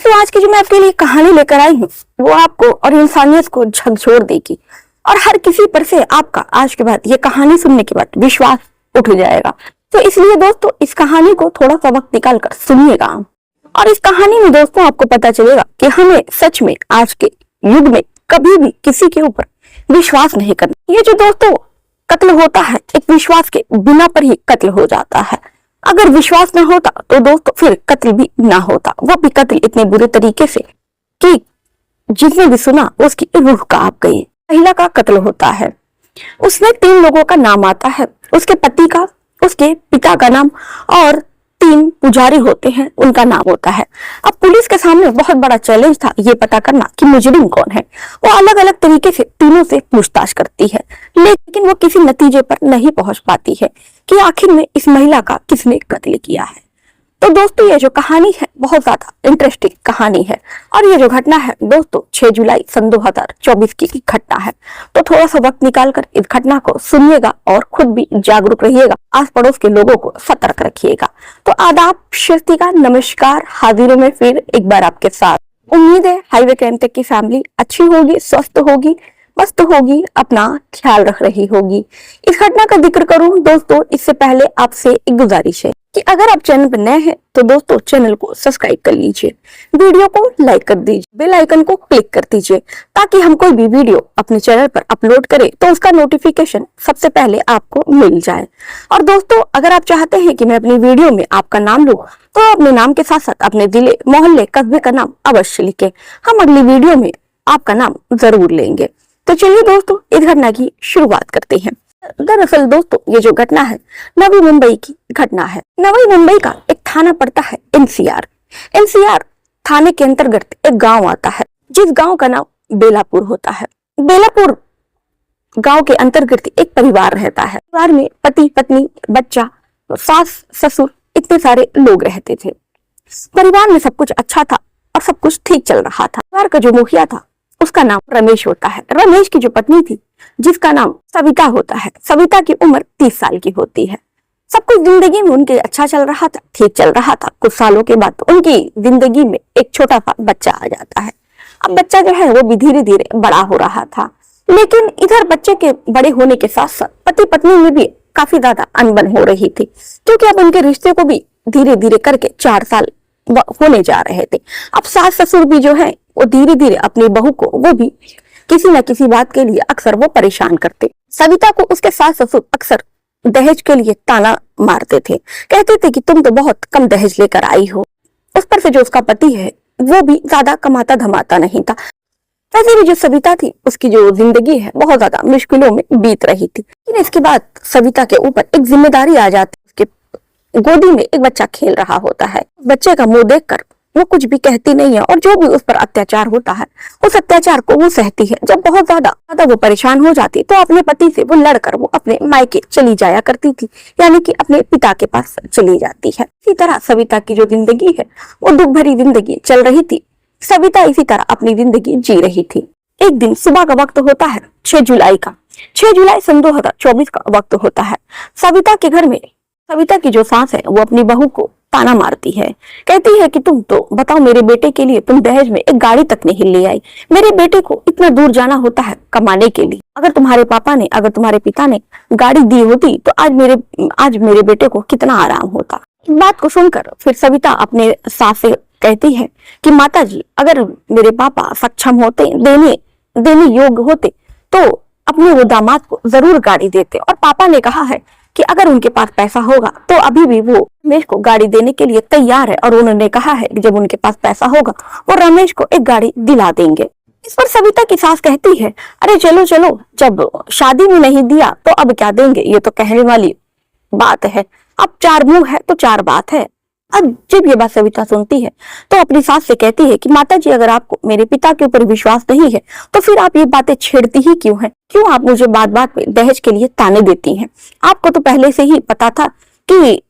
दोस्तों आज की जो मैं आपके लिए कहानी लेकर आई हूँ वो आपको और इंसानियत को झकझोर देगी और हर किसी पर से आपका आज के बाद ये कहानी सुनने के बाद विश्वास उठ जाएगा। तो इसलिए दोस्तों इस कहानी को थोड़ा सा वक्त निकाल कर सुनिएगा और इस कहानी में दोस्तों आपको पता चलेगा कि हमें सच में आज के युग में कभी भी किसी के ऊपर विश्वास नहीं करना। ये जो दोस्तों कत्ल होता है एक विश्वास के बिना पर ही कत्ल हो जाता है। अगर विश्वास न होता तो दोस्तों फिर कत्ल भी ना होता, वो भी कत्ल इतने बुरे तरीके से कि जिसने भी सुना उसकी रूह कांप गई। महिला का कत्ल होता है, उसमें 3 लोगों का नाम आता है, उसके पति का, उसके पिता का नाम और 3 पुजारी होते हैं उनका नाम होता है। अब पुलिस के सामने बहुत बड़ा चैलेंज था ये पता करना कि मुजरिम कौन है। वो अलग अलग तरीके से तीनों से पूछताछ करती है लेकिन वो किसी नतीजे पर नहीं पहुंच पाती है कि आखिर में इस महिला का किसने कत्ल किया है। तो दोस्तों ये जो कहानी है बहुत ज्यादा इंटरेस्टिंग कहानी है और ये जो घटना है दोस्तों 6 जुलाई सन 2024 की घटना है। तो थोड़ा सा वक्त निकालकर इस घटना को सुनिएगा और खुद भी जागरूक रहिएगा, आस पड़ोस के लोगों को सतर्क रखिएगा। तो आदाब, शिस्तिका, नमस्कार, हाजिरों में फिर एक बार आपके साथ। उम्मीद है हाईवे क्राइम टेक की फैमिली अच्छी होगी, स्वस्थ होगी, मस्त होगी, अपना ख्याल रख रही होगी। इस घटना का जिक्र करूं दोस्तों इससे पहले आपसे एक गुजारिश है कि अगर आप चैनल पर नए हैं तो दोस्तों चैनल को सब्सक्राइब कर लीजिए, वीडियो को लाइक कर दीजिए, बेल आइकन को क्लिक कर दीजिए ताकि हम कोई भी वीडियो अपने चैनल पर अपलोड करें तो उसका नोटिफिकेशन सबसे पहले आपको मिल जाए। और दोस्तों अगर आप चाहते हैं कि मैं अपनी वीडियो में आपका नाम लूं तो अपने नाम के साथ साथ अपने जिले, मोहल्ले, कस्बे का नाम अवश्य लिखें, हम अगली वीडियो में आपका नाम जरूर लेंगे। तो चलिए दोस्तों इस घटना की शुरुआत करते हैं। दरअसल दोस्तों ये जो घटना है नवी मुंबई की घटना है। नवी मुंबई का एक थाना पड़ता है एनसीआर थाने के अंतर्गत एक गांव आता है जिस गांव का नाम बेलापुर होता है। बेलापुर गांव के अंतर्गत एक परिवार रहता है। परिवार में पति, पत्नी, बच्चा, सास, ससुर इतने सारे लोग रहते थे। परिवार में सब कुछ अच्छा था और सब कुछ ठीक चल रहा था। परिवार का जो मुखिया था उसका नाम रमेश होता है। रमेश की जो पत्नी थी जिसका नाम सविता होता है, सविता की उम्र 30 साल की होती है। सब कुछ जिंदगी में उनके अच्छा चल रहा था, ठीक चल रहा था। कुछ सालों के बाद उनकी जिंदगी में एक छोटा सा बच्चा आ जाता है। अब बच्चा जो है वो भी धीरे धीरे बड़ा हो रहा था लेकिन इधर बच्चे के बड़े होने के साथ साथ पति पत्नी में भी काफी ज्यादा अनबन हो रही थी क्योंकि अब उनके रिश्ते को भी धीरे धीरे करके 4 साल होने जा रहे थे। अब सास ससुर भी जो है वो धीरे धीरे अपनी बहू को वो भी किसी न किसी बात के लिए अक्सर वो परेशान करते। सविता को उसके सास ससुर अक्सर दहेज के लिए ताना मारते थे, कहते थे कि तुम तो बहुत कम दहेज लेकर आई हो। उस पर से जो उसका पति है वो भी ज्यादा कमाता धमाता नहीं था। वैसे भी जो सविता थी उसकी जो जिंदगी है बहुत ज्यादा मुश्किलों में बीत रही थी। लेकिन इसके बाद सविता के ऊपर एक जिम्मेदारी आ जाती है। उसके गोदी में एक बच्चा खेल रहा होता है। बच्चे का मुंह देखकर वो कुछ भी कहती नहीं है और जो भी उस पर अत्याचार होता है उस अत्याचार को वो सहती है। जब बहुत ज्यादा वो परेशान हो जाती तो अपने पति से वो लड़कर वो अपने मायके चली जाया करती थी, यानी कि अपने पिता के पास चली जाती है। इसी तरह सविता की जो जिंदगी है वो दुख भरी जिंदगी चल रही थी। सविता इसी तरह अपनी जिंदगी जी रही थी। एक दिन सुबह का वक्त होता है 6 जुलाई का, 6 जुलाई सन 2024 का वक्त होता है। सविता के घर में सविता की जो सास है वो अपनी बहू को ताना मारती है, कहती है कि तुम तो बताओ मेरे बेटे के लिए तुम दहेज में एक गाड़ी तक नहीं ले आई। मेरे बेटे को इतना दूर जाना होता है कमाने के लिए। अगर तुम्हारे पिता ने गाड़ी दी होती तो आज मेरे बेटे को कितना आराम होता। इस बात को सुनकर फिर सविता अपने सास से कहती है कि माता जी अगर मेरे पापा सक्षम होते, देने योग्य होते तो अपने वो दामाद को जरूर गाड़ी देते। और पापा ने कहा है कि अगर उनके पास पैसा होगा तो अभी भी वो रमेश को गाड़ी देने के लिए तैयार है और उन्होंने कहा है कि जब उनके पास पैसा होगा वो रमेश को एक गाड़ी दिला देंगे। इस पर सविता की सास कहती है अरे चलो चलो, जब शादी में नहीं दिया तो अब क्या देंगे, ये तो कहने वाली बात है। अब 4 मुंह है तो 4 बात है। अब जब ये बात सविता सुनती है तो अपनी सास से कहती है कि माता जी अगर आपको मेरे पिता के ऊपर विश्वास नहीं है तो फिर आप ये बातें छेड़ती ही क्यों हैं? क्यों आप मुझे बात बात में दहेज के लिए ताने देती हैं? आपको तो पहले से ही पता था कि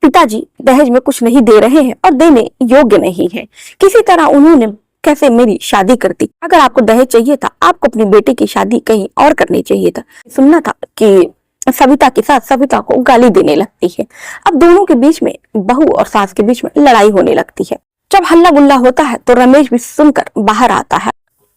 पिताजी दहेज में कुछ नहीं दे रहे हैं और देने योग्य नहीं है। किसी तरह उन्होंने कैसे मेरी शादी करती। अगर आपको दहेज चाहिए था आपको अपनी बेटी की शादी कहीं और करनी चाहिए था। सुनना था कि सविता के साथ सविता को गाली देने लगती है। अब दोनों के बीच में, बहू और सास के बीच में लड़ाई होने लगती है। जब हल्ला गुल्ला होता है तो रमेश भी सुनकर बाहर आता है।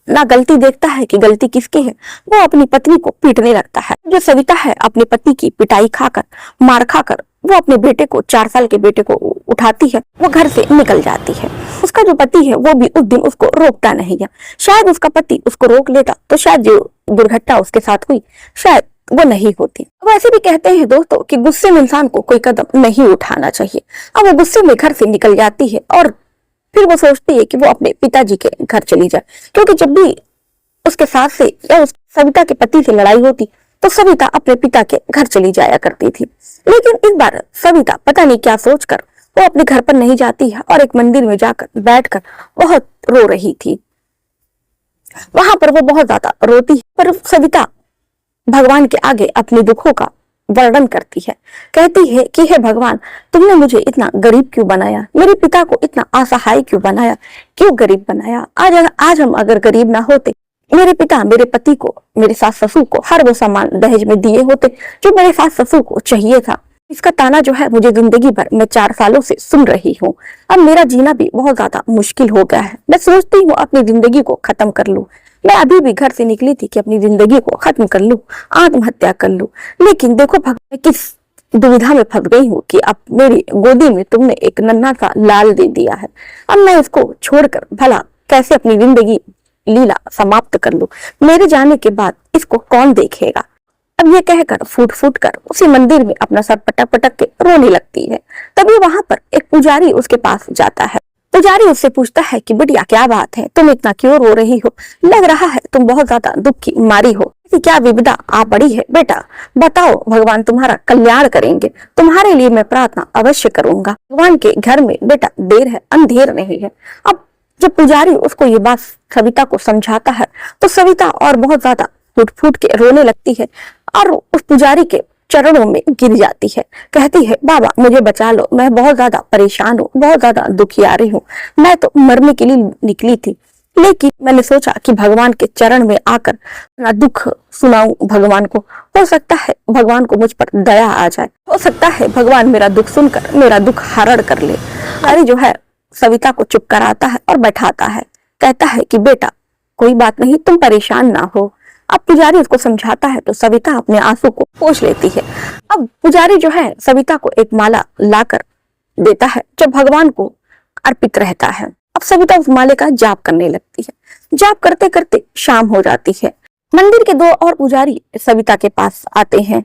ना गलती देखता है कि गलती किसकी है, वो अपनी पत्नी को पीटने लगता है। जो सविता है अपने पति की पिटाई खाकर, मार खाकर वो अपने बेटे को, 4 साल के बेटे को उठाती है, वो घर से निकल जाती है। उसका जो पति है वो भी उस दिन उसको रोकता नहीं है। शायद उसका पति उसको रोक लेता तो शायद जो दुर्घटना उसके साथ हुई शायद वो नहीं होती। वैसे भी कहते हैं दोस्तों कि गुस्से में इंसान को कोई कदम नहीं उठाना चाहिए। अब वो गुस्से में घर से निकल जाती है और फिर वो सोचती है कि वो अपने पिताजी के घर चली जाए, क्योंकि जब भी उसके सास से या उस सविता के पति से लड़ाई होती तो सविता अपने पिता के घर चली जाया करती थी। लेकिन इस बार सविता पता नहीं क्या सोचकर वो अपने घर पर नहीं जाती है और एक मंदिर में जाकर बैठकर बहुत रो रही थी। वहां पर वो बहुत ज्यादा रोती है, पर सविता भगवान के आगे अपने दुखों का वर्णन करती है। कहती है कि हे भगवान, तुमने मुझे इतना गरीब क्यों बनाया, मेरे पिता को इतना असहाय क्यों बनाया, क्यों गरीब बनाया। आज हम अगर गरीब ना होते, मेरे पिता मेरे पति को, मेरे सास ससुर को हर वो सामान दहेज में दिए होते जो मेरे सास ससुर को चाहिए था। इसका ताना जो है मुझे जिंदगी भर मैं 4 सालों से सुन रही हूँ। अब मेरा जीना भी बहुत ज्यादा मुश्किल हो गया है। मैं सोचती हूँ अपनी जिंदगी को खत्म कर लूं। मैं अभी भी घर से निकली थी कि अपनी जिंदगी को खत्म कर लूं, आत्महत्या कर लूं। लेकिन देखो भगवान, किस दुविधा में फंस गई हूँ कि अब मेरी गोदी में तुमने एक नन्हा सा लाल दे दिया है। अब मैं इसको छोड़कर भला कैसे अपनी जिंदगी लीला समाप्त कर लूं। मेरे जाने के बाद इसको कौन देखेगा। अब ये कहकर फूट फूट कर उसी मंदिर में अपना सर पटक पटक के रोने लगती है। तभी वहां पर एक पुजारी उसके पास जाता है। पुजारी उससे पूछता है कि बिटिया क्या बात है, तुम इतना क्यों रो रही हो, लग रहा है तुम बहुत ज्यादा दुख की मारी हो, क्या विपदा आ पड़ी है। बेटा बताओ, भगवान तुम्हारा कल्याण करेंगे, तुम्हारे लिए मैं प्रार्थना अवश्य करूंगा। भगवान के घर में बेटा देर है अंधेर नहीं है। अब जब पुजारी उसको ये बात सविता को समझाता है तो सविता और बहुत ज्यादा फूट फूट के रोने लगती है और उस पुजारी के चरणों में गिर जाती है। कहती है बाबा मुझे बचा लो, मैं बहुत ज्यादा परेशान हूँ, बहुत ज्यादा दुखियारी हूँ। मैं तो मरने के लिए निकली थी, लेकिन मैंने सोचा कि भगवान के चरण में आकर अपना दुख सुनाऊं भगवान को। हो सकता है भगवान को मुझ पर दया आ जाए, हो सकता है भगवान मेरा दुख सुनकर मेरा दुख हरण कर ले। पुजारी जो है सविता को चुप कराता है और बैठाता है। कहता है कि बेटा कोई बात नहीं, तुम परेशान ना हो। अब पुजारी उसको समझाता है तो सविता अपने आंसू को पोंछ लेती है। अब पुजारी जो है सविता को एक माला लाकर देता है जो भगवान को अर्पित रहता है। अब सविता उस माले का जाप करने लगती है। जाप करते करते शाम हो जाती है। मंदिर के 2 और पुजारी सविता के पास आते हैं।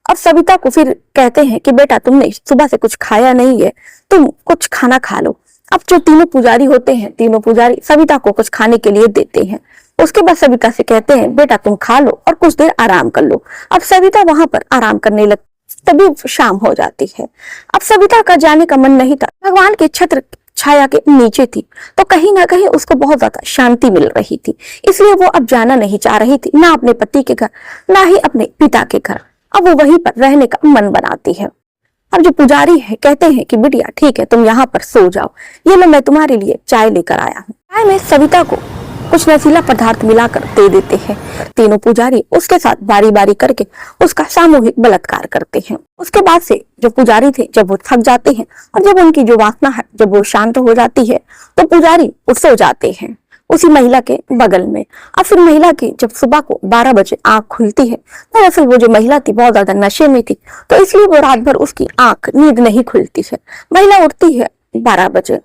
अब सविता को फिर कहते हैं कि बेटा तुमने सुबह से कुछ खाया नहीं है, तुम कुछ खाना खा लो। अब जो तीनों पुजारी होते हैं, तीनों पुजारी सविता को कुछ खाने के लिए देते हैं। उसके बाद सविता से कहते हैं बेटा तुम खा लो और कुछ देर आराम कर लो। अब सविता वहां पर आराम करने लगती, तभी शाम हो जाती है। अब सविता का जाने का मन नहीं था, भगवान के छत्र छाया के नीचे थी तो कहीं ना कहीं उसको बहुत ज्यादा शांति मिल रही थी, इसलिए वो अब जाना नहीं चाह रही थी, ना अपने पति के घर ना ही अपने पिता के घर। अब वो वहीं पर रहने का मन बनाती है। अब जो पुजारी है कहते हैं कि बिटिया ठीक है तुम यहाँ पर सो जाओ, ये लो मैं तुम्हारे लिए चाय लेकर आया हूँ। चाय में सविता को कुछ नशीला पदार्थ मिलाकर दे देते हैं। तीनों पुजारी उसके साथ बारी बारी करके उसका सामूहिक बलात्कार करते हैं। उसके बाद से जो पुजारी थे जब वो थक जाते हैं और जब उनकी जो वासना है जब वो शांत हो जाती है तो पुजारी सो जाते हैं उसी महिला के बगल में। अब फिर महिला की जब सुबह को 12 बजे आंख खुलती है, दरअसल वो जो महिला थी बहुत ज्यादा नशे में थी तो इसलिए वो रात भर उसकी आंख नींद नहीं खुलती है। महिला उठती है 12 बजे।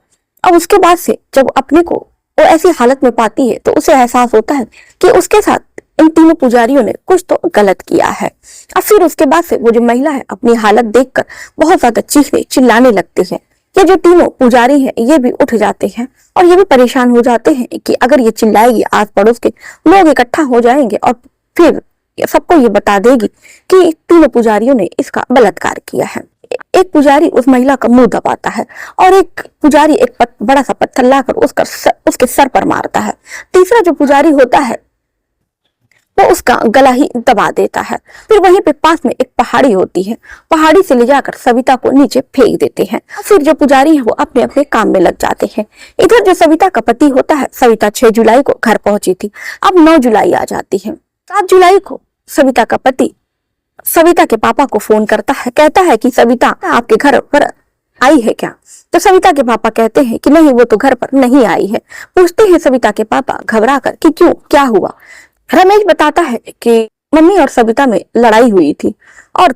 अब उसके बाद से जब अपने को वो ऐसी हालत में पाती है तो उसे एहसास होता है कि उसके साथ इन तीनों पुजारियों ने कुछ तो गलत किया है। अब फिर उसके बाद से वो जो महिला है अपनी हालत देखकर बहुत ज्यादा चीखने चिल्लाने लगती है। ये जो तीनों पुजारी हैं ये भी उठ जाते हैं और ये भी परेशान हो जाते हैं कि अगर ये चिल्लाएगी आस पड़ोस के लोग इकट्ठा हो जाएंगे और फिर सबको ये बता देगी कि तीनों पुजारियों ने इसका बलात्कार किया है। एक पुजारी उस महिला का मुंह दबाता है और एक पुजारी एक बड़ा सा पत्थर लाकर उसके सर पर मारता है। तीसरा जो पुजारी होता है वो उसका गला ही दबा देता है। फिर वहीं पे पास में एक पहाड़ी होती है, पहाड़ी से ले जाकर सविता को नीचे फेंक देते हैं। फिर जो पुजारी है वो अपने अपने काम में लग जाते हैं। इधर जो सविता का पति होता है, सविता 6 जुलाई को घर पहुंची थी, अब 9 जुलाई आ जाती है। 7 जुलाई को सविता का पति सविता के पापा को फोन करता है, कहता है कि सविता आपके घर पर आई है क्या? तो सविता के पापा कहते हैं कि नहीं, वो तो घर पर नहीं आई है। पूछते हैं सविता के पापा घबरा कर कि क्यों, क्या हुआ? रमेश बताता है कि मम्मी और सविता में लड़ाई हुई थी और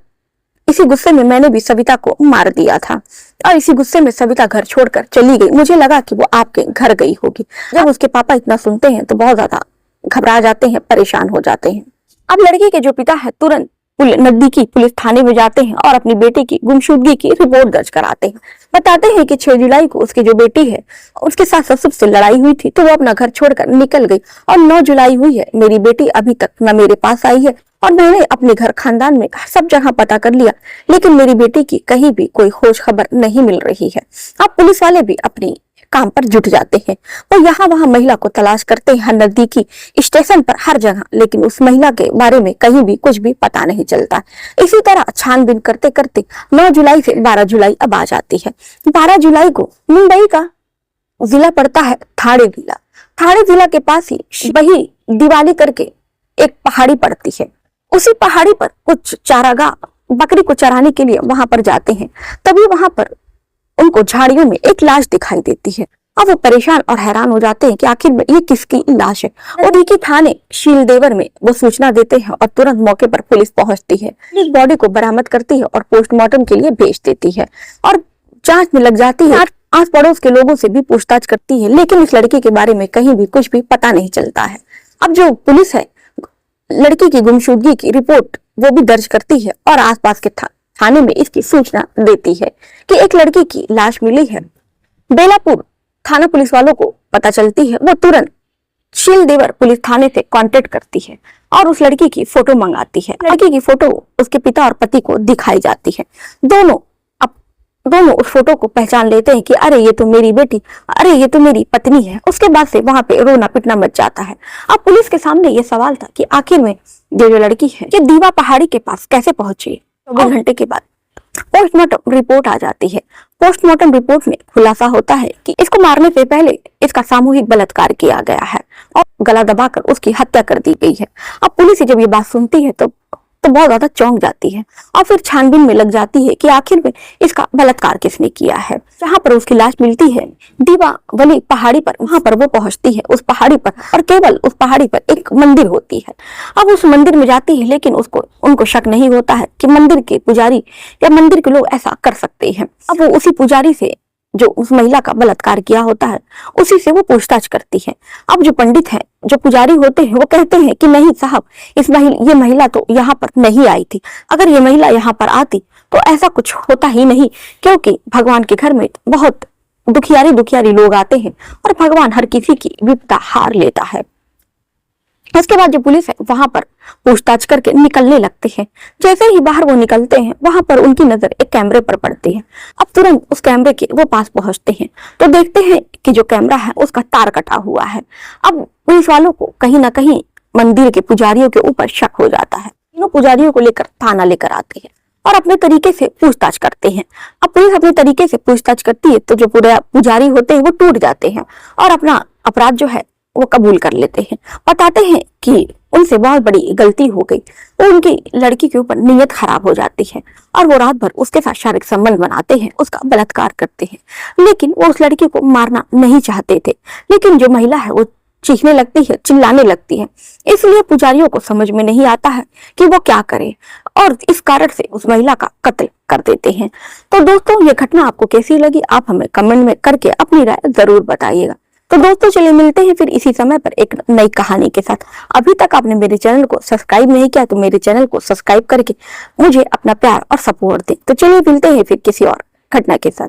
इसी गुस्से में मैंने भी सविता को मार दिया था और इसी गुस्से में सविता घर छोड़कर चली गई। मुझे लगा कि वो आपके घर गई होगी। जब उसके पापा इतना सुनते हैं तो बहुत ज्यादा घबरा जाते हैं, परेशान हो जाते हैं। अब लड़की के जो पिता है तुरंत नजदीकी पुलिस थाने में जाते हैं और अपनी बेटी की गुमशुदगी की रिपोर्ट दर्ज कराते हैं। बताते हैं कि 6 जुलाई को उसकी जो बेटी है उसके साथ ससुर से लड़ाई हुई थी तो वो अपना घर छोड़कर निकल गई और 9 जुलाई हुई है, मेरी बेटी अभी तक न मेरे पास आई है और मैंने अपने घर खानदान में सब जगह पता कर लिया, लेकिन मेरी बेटी की कहीं भी कोई खोज खबर नहीं मिल रही है। अब पुलिस वाले भी अपनी काम पर जुट जाते हैं। वो यहाँ वहां महिला को तलाश करते हैं, नजदीकी स्टेशन पर, हर जगह, लेकिन उस महिला के बारे में कहीं भी कुछ भी पता नहीं चलता। इसी तरह छानबीन करते करते 9 जुलाई से 12 जुलाई अब आ जाती है। 12 जुलाई को मुंबई का जिला पड़ता है ठाणे जिला। ठाणे जिला के पास ही वही दिवाली करके एक पहाड़ी पड़ती है। उसी पहाड़ी पर कुछ चारागाह बकरी को चराने के लिए वहां पर जाते हैं। तभी वहां पर उनको झाड़ियों में एक लाश दिखाई देती है। अब वो परेशान और हैरान हो जाते हैं कि आखिर में ये किसकी लाश है। और थाने शीलदेवर में वो सूचना देते हैं और तुरंत मौके पर पुलिस पहुंचती है। पुलिस बॉडी को बरामद करती है और पोस्टमार्टम के लिए भेज देती है और जांच में लग जाती है। आस पड़ोस के लोगों से भी पूछताछ करती है, लेकिन इस लड़की के बारे में कहीं भी कुछ भी पता नहीं चलता है। अब जो पुलिस है लड़की की गुमशुदगी की रिपोर्ट वो भी दर्ज करती है और आसपास के थाने में इसकी सूचना देती है कि एक लड़की की लाश मिली है। बेलापुर थाना पुलिस वालों को पता चलती है, वो तुरंत शीलदेवर पुलिस थाने से कांटेक्ट करती है और उस लड़की की फोटो मंगाती है। लड़की की फोटो उसके पिता और पति को दिखाई जाती है। दोनों उस फोटो को पहचान लेते हैं कि अरे ये तो मेरी बेटी, अरे ये तो मेरी पत्नी है। उसके बाद से वहां पे रोना पिटना मच जाता है। अब पुलिस के सामने ये सवाल था कि आखिर में ये जो लड़की है ये दीवा पहाड़ी के पास कैसे पहुंची। 24 घंटे के बाद पोस्टमार्टम रिपोर्ट आ जाती है। पोस्टमार्टम रिपोर्ट में खुलासा होता है कि इसको मारने से पहले इसका सामूहिक बलात्कार किया गया है और गला दबाकर उसकी हत्या कर दी गई है। अब पुलिस जब ये बात सुनती है तो बहुत ज्यादा चौंक जाती है और फिर छानबीन में लग जाती है कि आखिर में इसका बलात्कार किसने किया है। जहां पर उसकी लाश मिलती है दीवावली पहाड़ी पर, वहां पर वो पहुंचती है उस पहाड़ी पर और केवल उस पहाड़ी पर एक मंदिर होती है। अब उस मंदिर में जाती है, लेकिन उनको शक नहीं होता है कि मंदिर के पुजारी या मंदिर के लोग ऐसा कर सकते हैं। अब वो उसी पुजारी से जो उस महिला का बलात्कार किया होता है उसी से वो पूछताछ करती है। अब जो पंडित है, जो पुजारी होते हैं, वो कहते हैं कि नहीं साहब, ये महिला तो यहाँ पर नहीं आई थी। अगर ये महिला यहाँ पर आती तो ऐसा कुछ होता ही नहीं, क्योंकि भगवान के घर में बहुत दुखियारी लोग आते हैं और भगवान हर किसी की विपदा हार लेता है। उसके बाद जो पुलिस है वहां पर पूछताछ करके निकलने लगते हैं। जैसे ही बाहर वो निकलते हैं वहां पर उनकी नजर एक कैमरे पर पड़ती है। अब तुरंत उस कैमरे के वो पास पहुंचते हैं तो देखते हैं कि जो कैमरा है उसका तार कटा हुआ है। अब पुलिस वालों को कहीं ना कहीं मंदिर के पुजारियों के ऊपर शक हो जाता है। तीनों पुजारियों को लेकर थाना लेकर आते हैं और अपने तरीके से पूछताछ करते हैं। अब पुलिस अपने तरीके से पूछताछ करती है तो जो पुजारी होते हैं वो टूट जाते हैं और अपना अपराध जो है वो कबूल कर लेते हैं। बताते हैं कि उनसे बहुत बड़ी गलती हो गई। वो उनकी लड़की के ऊपर नीयत खराब हो जाती है और वो रात भर उसके साथ शारीरिक संबंध बनाते हैं, उसका बलात्कार करते हैं। लेकिन वो उस लड़की को मारना नहीं चाहते थे, लेकिन जो महिला है वो चीखने लगती है, चिल्लाने लगती है। इसलिए पुजारियों को समझ में नहीं आता है कि वो क्या करे और इस कारण से उस महिला का कत्ल कर देते हैं। तो दोस्तों, ये घटना आपको कैसी लगी आप हमें कमेंट में करके अपनी राय जरूर बताइएगा। तो दोस्तों चलिए मिलते हैं फिर इसी समय पर एक नई कहानी के साथ। अभी तक आपने मेरे चैनल को सब्सक्राइब नहीं किया तो मेरे चैनल को सब्सक्राइब करके मुझे अपना प्यार और सपोर्ट दें। तो चलिए मिलते हैं फिर किसी और घटना के साथ।